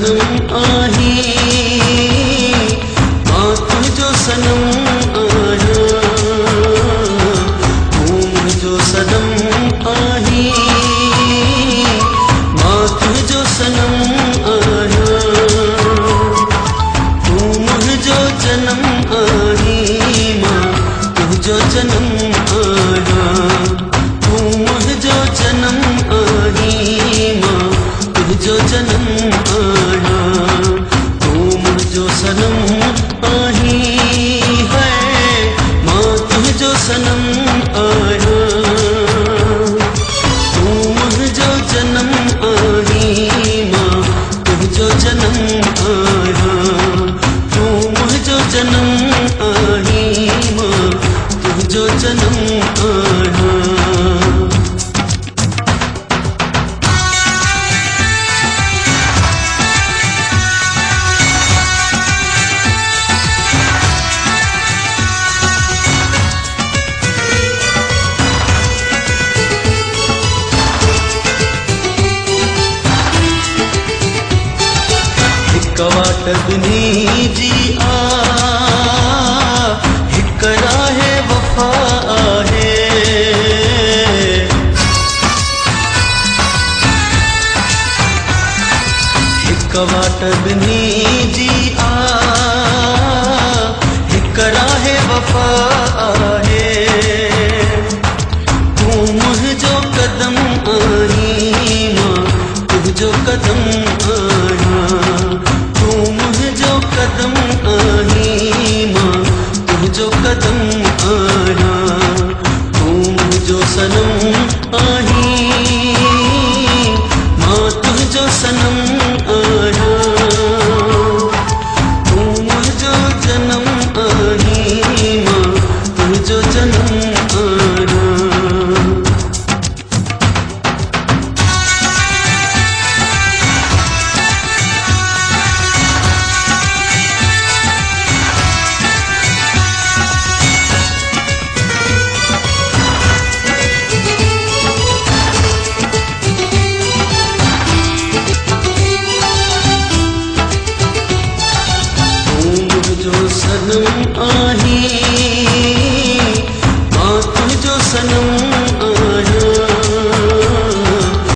सनम आही मां तुझो सनम आया तू मुझो सनम आही मां तुझो सनम आया तू मुझो जन्म आही मां तुझो जन्म आया तू मुझो जन्म आही मां तुझो जन्म आया तू मुझो सनम आही है मां तुझो सनम आया तू मुझो जन्म आही मां तुझो जन्म आया तू मुझो जन्म आही मां तुझो जन्म आया। कवाट दुनी जी आ हिक राहे वफा आहे हिक वाट दुनी जी आ हिक राहे वफा आहे तू मुझो